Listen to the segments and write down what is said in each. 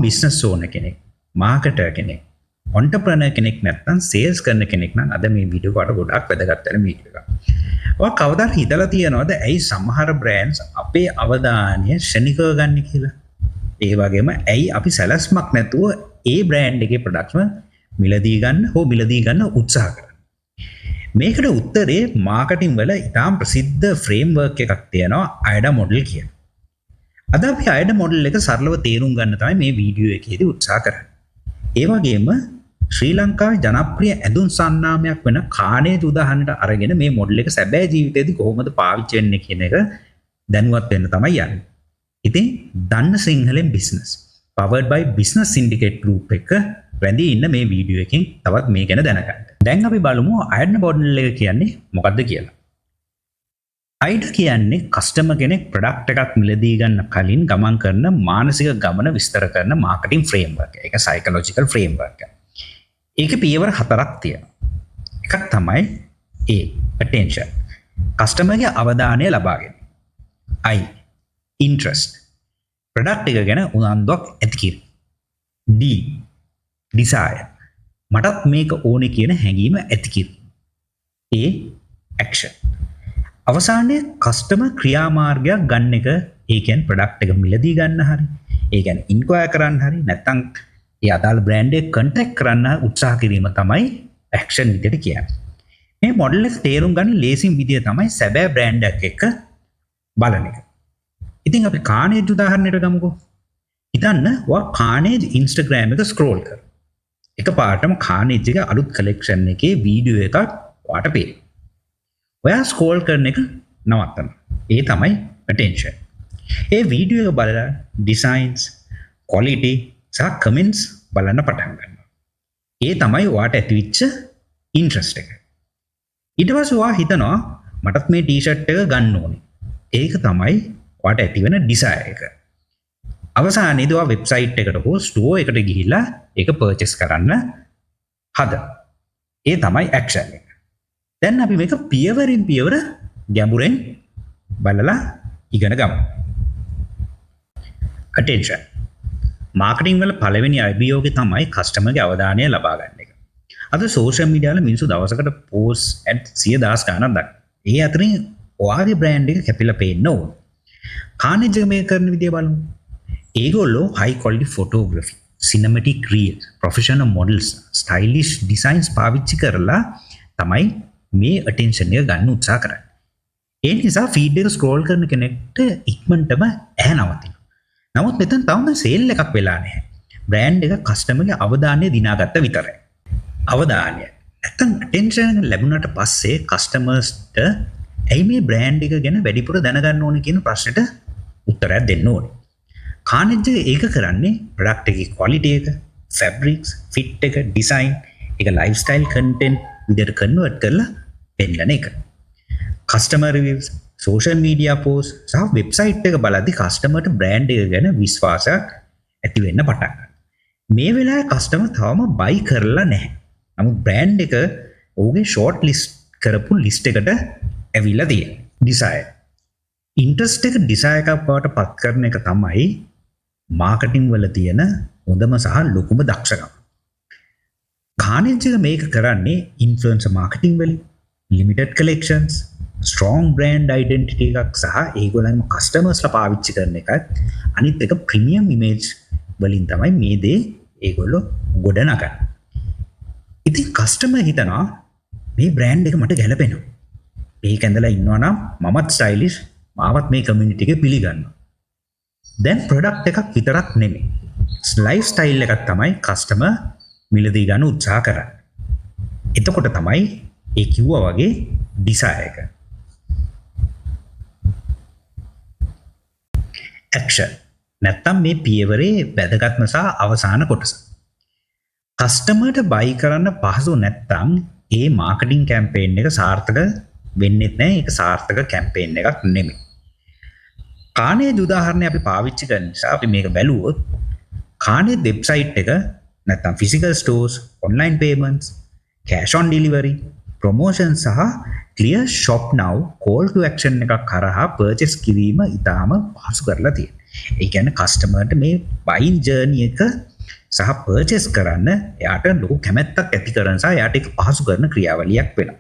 Business ඕනර් කෙනෙක්, මාකටර් කෙනෙක්, ඔන්ටර්ප්‍රෙනර් කෙනෙක් නැත්නම් සේල්ස් කරන කෙනෙක් නම් අද මේ වීඩියෝ කට ගොඩක් වැදගත් වෙන වීඩියෝ එකක්. ඔයා කවදාද හිතලා තියනවද ඇයි සමහර බ්‍රෑන්ඩ්ස් අපේ අවධානය ශනිකව ගන්න කියලා? ඒ වගේම ඇයි අපි සැලැස්මක් නැතුව ඒ බ්‍රෑන්ඩ් එකේ ප්‍රොඩක්ට්ම මිලදී ගන්න උත්සාහ කරන්නේ? මේකට උත්තරේ මාකටිං වල ඉතාම ප්‍රසිද්ධ ෆ්‍රේම්වර්ක් එකක් තියෙනවා, අයඩා මොඩල් කියන. අද අපි අයඩා මොඩල් එක සරලව තේරුම් ගන්න තමයි මේ වීඩියෝ එකේදී උත්සාහ කරන්නේ. ඒ වගේම ශ්‍රී ලංකාවේ ජනප්‍රිය ඇඳුම් සන්නාමයක් වෙන කානේජ් උදාහරණයට අරගෙන මේ මොඩල් එක සැබෑ ජීවිතේදී කොහොමද පාවිච්චි වෙන්නේ කියන එක දැනුවත් වෙන්න තමයි යන්නේ. ඉතින් දන්න සිංහලෙන් business powered by business syndicate group එක වැඳී ඉන්න මේ වීඩියෝ එකෙන් තවත් මේ ගැන දැනගන්න. දැන් අපි බලමු අයඩා මොඩල් එක කියන්නේ මොකක්ද කියලා. අයඩා කියන්නේ කස්ටමර් කෙනෙක් ප්‍රොඩක්ට් එකක් මිලදී ගන්න කලින් ගමන් කරන මානසික ගමන විස්තර කරන මාකටිං ෆ්‍රේම්වර්ක් එක. ඒක සයිකොලොජිකල් ෆ්‍රේම්වර්ක් එක. ඒකේ පියවර 4ක් තියෙනවා. එකක් තමයි A attention. කස්ටමර්ගේ අවධානය ලබා ගැනීම. I interest. ප්‍රොඩක්ට් එක ගැන උනන්දුවක් ඇති කිරීම. D desire. මටත් මේක ඕනේ කියන හැඟීම ඇති කිරීම. A action. අවසානයේ කස්ටමර් ක්‍රියාමාර්ගයක් ගන්න එක, ඒ කියන්නේ ප්‍රොඩක්ට් එක මිලදී ගන්න හරි, ඒ කියන්නේ ඉන්ක්වයර් කරන්න හරි, නැත්නම් ඒ අදාළ බ්‍රෑන්ඩ් එක කන්ටැක්ට් කරන්න උත්සාහ කිරීම තමයි ඇක්ෂන් විදිහට කියන්නේ. මේ මොඩල් එක තේරුම් ගන්න ලේසිම විදිය තමයි සැබෑ බ්‍රෑන්ඩ් එකක් එක්ක බලන එක. ඉතින් අපි කානේජ් උදාහරණයට ගමුකෝ. හිතන්න ඔයා කානේජ් Instagram එක ස්ක්‍රෝල් කර. එකපාරටම කානේජ් එක අලුත් කලෙක්ෂන් එකේ වීඩියෝ එකක් ඔයාට පේනවා. ඔයා ස්ක්‍රෝල් කරන එක නවත්තන්න. ඒ තමයි attention. ඒ වීඩියෝ එක බලලා ඩිසයින්ස්, quality සහ කමෙන්ට්ස් බලන්න පටන් ගන්නවා. ඒ තමයි ඔයාට ඇතිවෙච්ච ඉන්ට්‍රස්ට් එක. ඊට පස්සේ ඔයා හිතනවා මටත් මේ ටී-ෂර්ට් එක ගන්න ඕනේ. ඒක තමයි ඔයාට ඇතිවෙන ඩිසයර් එක. අවසානයේදී ඔයා වෙබ්සයිට් එකට හෝ ස්ටෝර් එකට ගිහිල්ලා ඒක පර්චේස් කරන්න හදනවා. ඒ තමයි ඇක්ෂන් එක. දැන් අපි මේක පියවරින් පියවර ගැඹුරෙන් බලලා ඉගෙන ගමු. attention. මාකටිං වල පළවෙනි අභියෝගය තමයි කස්ටමර්ගේ අවධානය ලබා ගන්න එක. අද සෝෂල් මීඩියා වල මිනිස්සු දවසකට පෝස්ට් ඇඩ් 100,000 ගණන් දානවා. ඒ අතරින් ඔයාගේ බ්‍රෑන්ඩ් එක කැපිලා පේන්න ඕන. කානේජ් එක මේක කරන විදිය බලමු. ඒගොල්ලෝ high quality photography, cinematic reels, professional models, stylish designs පාවිච්චි කරලා තමයි මේ attention එක ගන්න උත්සාහ කරන්නේ. ඒ නිසා ෆීඩ් එක ස්ක්‍රෝල් කරන කෙනෙක්ට ඉක්මනටම ඇහැ නවතිනවා. නමුත් මෙතන තවම සේල් එකක් වෙලා නැහැ. බ්‍රෑන්ඩ් එක කස්ටමර්ගේ අවධානය දිනාගත්ත විතරයි. අවධානය. නැත්නම් attention ලැබුණාට පස්සේ කස්ටමර්ස්ට ඇයි මේ බ්‍රෑන්ඩ් එක ගැන වැඩිපුර දැනගන්න ඕනේ කියන ප්‍රශ්නෙට උත්තරයක් දෙන්න ඕනේ. කානේජ් එක ඒක කරන්නේ ප්‍රොඩක්ට් එකේ quality එක, fabrics, fit එක, design එක, lifestyle content විදිහට convert කරලා පෙන්නන එක. customer reviews, social media posts සහ වෙබ්සයිට් එක බලද්දී කස්ටමර්ට බ්‍රෑන්ඩ් එක ගැන විශ්වාසයක් ඇති වෙන්න පටන් ගන්නවා. මේ වෙලාවේ කස්ටමර් තවම buy කරලා නැහැ. නමුත් බ්‍රෑන්ඩ් එක ඔහුගේ short list කරපු list එකට ඇවිල්ලා තියෙනවා. desire. interest එක desire එකක් බවට පත් කරන එක තමයි මාකටිං වල තියෙන හොඳම සහ ලොකුම දක්ෂකම. කානේජ් එක මේක කරන්නේ ඉන්ෆ්ලුවෙන්සර් මාකටිං වලින්, limited collections, strong brand identity එකක් සහ ඒගොල්ලන්ම කස්ටමර්ස්ලා පාවිච්චි කරන එකත්, අනිත් එක ප්‍රීමියම් ඉමේජ් වලින් තමයි මේ දේ ඒගොල්ලෝ ගොඩනගන්නේ. ඉතින් කස්ටමර් හිතනවා මේ බ්‍රෑන්ඩ් එක මට ගැලපෙනවා. මේක ඇඳලා ඉන්නවා නම් මමත් ස්ටයිලිෂ්, මාවත් මේ කමියුනිටි එක පිළිගන්නවා. දැන් ප්‍රොඩක්ට් එකක් විතරක් නෙමෙයි, ලයිෆ් ස්ටයිල් එකක් තමයි කස්ටමර් මිලදී ගන්න උත්සාහ කරන්නේ. එතකොට තමයි ඒ කිව්වා වගේ ඩිසයර් එක. ඇක්ෂන්. නැත්තම් මේ පියවරේ වැදගත්ම සහ අවසාන කොටස. කස්ටමර්ට බයි කරන්න පහසු නැත්තම් ඒ මාකටිං කැම්පේන් එක සාර්ථක වෙන්නේ නැහැ. ඒක සාර්ථක කැම්පේන් එකක් නෙමෙයි. කානේජ් උදාහරණය අපි පාවිච්චි කරන නිසා අපි මේක බැලුවොත් කානේජ් වෙබ්සයිට් එක නැත්තම් physical stores, online payments, cash on delivery, promotion සහ ක්ලියර් ෂොප් නව් කෝල් ටු ඇක්ෂන් එකක් කරහා පර්චේස් කිරීම ඉතාම පහසු කරලා තියෙනවා. ඒ කියන්නේ කස්ටමර්ට මේ බයින් ජර්නි එක සහ පර්චේස් කරන්න එයාට ලොකු කැමැත්තක් ඇති කරන නිසා එයාට ඒක පහසු කරන ක්‍රියාවලියක් වෙනවා.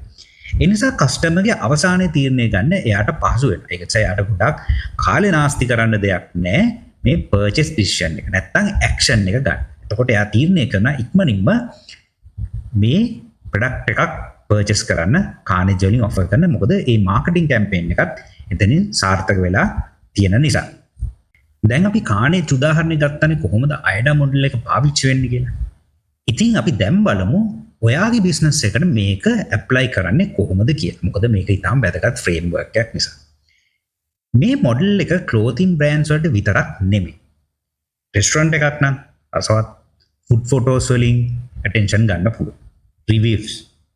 ඒ නිසා කස්ටමර්ගේ අවසානයේ තීරණය ගන්න එයාට පහසු වෙනවා. ඒක නිසා එයාට ගොඩක් කාලේ නාස්ති කරන්න දෙයක් නැහැ මේ පර්චේස් ඩිසිෂන් එක. නැත්තම් ඇක්ෂන් එක ගන්න. එතකොට එයා තීරණය කරන ඉක්මනින්ම මේ ප්‍රොඩක්ට් එකක් පර්චේස් කරන්න කානේජ් වලින් ඔෆර් කරන. මොකද මේ මාකටිං කැම්පේන් එකත් එතනින් සාර්ථක වෙලා තියෙන නිසා. දැන් අපි කානේජ් උදාහරණයක් ගත්තනේ කොහොමද අයඩා මොඩල් එක පාවිච්චි වෙන්නේ කියලා. ඉතින් අපි දැන් බලමු ඔයාගේ බිස්නස් එකට මේක ඇප්ලයි කරන්නේ කොහොමද කියලා. මොකද මේක ඉතාම වැදගත් ෆ්‍රේම්වර්ක් එකක් නිසා. මේ මොඩල් එක ක්ලෝතින් බ්‍රෑන්ඩ්ස් වලට විතරක් නෙමෙයි. රෙස්ටොරන්ට් එකක් නම් අසවත් ෆුඩ් ෆොටෝස් වලින් ඇටෙන්ෂන් ගන්න පුළුවන්. රිවිව්ස්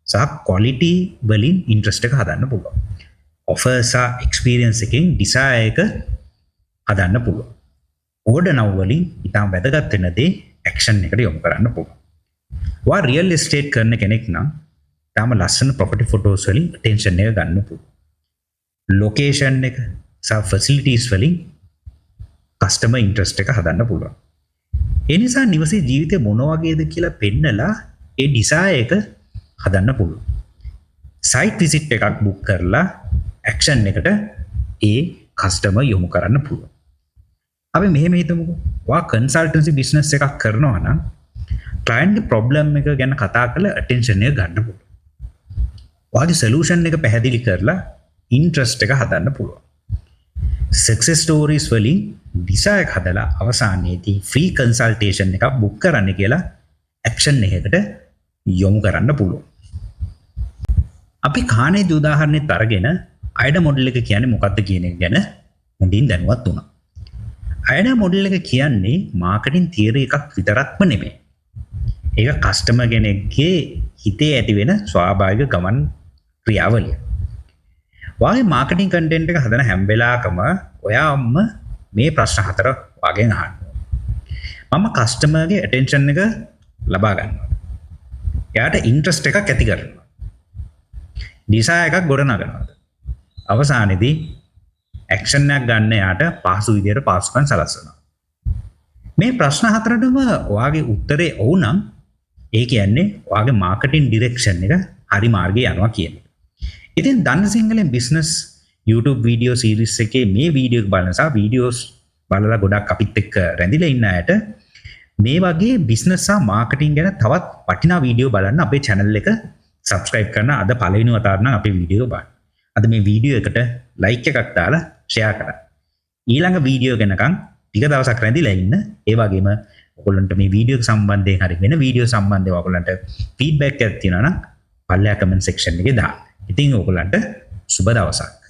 සහ ක්වොලිටි වලින් ඉන්ට්‍රස්ට් එක හදන්න පුළුවන්. ඔෆර් සහ එක්ස්පීරියන්ස් එකෙන් ඩිසයර් එක හදන්න පුළුවන්. ඕඩර් නව් වලින් ඉතාම වැදගත් වෙන දේ ඇක්ෂන් එකට යොමු කරන්න පුළුවන්. වා රියල් එස්ටේට් කරන කෙනෙක් නම් තාම ලස්සන ප්‍රොපර්ටි ෆොටෝස් වලින් අටෙන්ෂන් එක ගන්න පුළුවන්. ලොකේෂන් එක සහ ෆැසිලිටිස් වලින් කස්ටමර් ඉන්ට්‍රස්ට් එක හදන්න පුළුවන්. ඒ නිසා නිවසේ ජීවිතේ මොන වගේද කියලා පෙන්නලා ඒ ඩිසයර් එක හදන්න පුළුවන්. සයිට් විසිට් එකක් බුක් කරලා ඇක්ෂන් එකට ඒ කස්ටමර් යොමු කරන්න පුළුවන්. අපි මෙහෙම හිතමුකෝ. වා කන්සල්ටන්සි බිස්නස් එකක් කරනවා නම් ක්ලයන්ට්ගේ ප්‍රොබ්ලම් එක ගැන කතා කරලා අටෙන්ෂන් එක ගන්න පුළුවන්. ඔයාගේ සොලියුෂන් එක පැහැදිලි කරලා ඉන්ට්‍රස්ට් එක හදන්න පුළුවන්. සක්සස් ස්ටෝරීස් වලින් ඩිසයර් එක හදලා අවසානයේදී ෆ්‍රී කන්සල්ටේෂන් එකක් බුක් කරන්න කියලා ඇක්ෂන් එකකට යොමු කරන්න පුළුවන්. අපි කානේජ් උදාහරණෙත් අරගෙන අයඩා මොඩල් එක කියන්නේ මොකක්ද කියන එක ගැන හොඳින් දැනුවත් වුණා. අයඩා මොඩල් එක කියන්නේ මාකටිං තියරි එකක් විතරක්ම නෙමෙයි. ඒක කස්ටමර් කෙනෙක්ගේ හිතේ ඇති වෙන ස්වාභාවික ගමන් ක්‍රියාවලිය. වාගේ මාකටිං කන්ටෙන්ට් එක හදන හැම වෙලාවකම ඔයාම මේ ප්‍රශ්න හතර වගෙන් අහන්න. මම කස්ටමර්ගේ ඇටෙන්ෂන් එක ලබා ගන්නවා. එයාට ඉන්ට්‍රස්ට් එකක් ඇති කරනවා. ඩිසයර් එකක් ගොඩනගනවාද? අවසානයේදී ඇක්ෂන් එකක් ගන්න එයාට පහසු විදියට පාසුකම් සලස්වනවා. මේ ප්‍රශ්න හතරටම ඔයාගේ උත්තරේ ඔව් නම් ඒ කියන්නේ ඔයාගේ මාකටිං ඩිරෙක්ෂන් එක හරි මාර්ගයේ යනවා කියන එක. ඉතින් දන්න සිංහලෙන් බිස්නස් YouTube වීඩියෝ සීරීස් එකේ මේ වීඩියෝ එක බලන සහ වීඩියෝස් බලලා ගොඩක් අපිත් එක්ක රැඳිලා ඉන්න අයට මේ වගේ බිස්නස් සහ මාකටිං ගැන තවත් වටිනා වීඩියෝ බලන්න අපේ channel එක subscribe කරන අද පළවෙනි වතාවට නම් අපේ වීඩියෝ බලන්න. අද මේ වීඩියෝ එකට like එකක් දාලා share කරන්න. ඊළඟ වීඩියෝ ගැනකම් ටික දවසක් රැඳිලා ඉන්න. ඒ වගේම ඔයගොල්ලන්ට මේ වීඩියෝ සම්බන්ධයෙන් හරි වෙන වීඩියෝ සම්බන්ධව ඔයගොල්ලන්ට feedback එකක් තියෙනවා නම් පල්ලෙහා comment section එකේ දාන්න. ඉතින් ඔයගොල්ලන්ට සුබ දවසක්.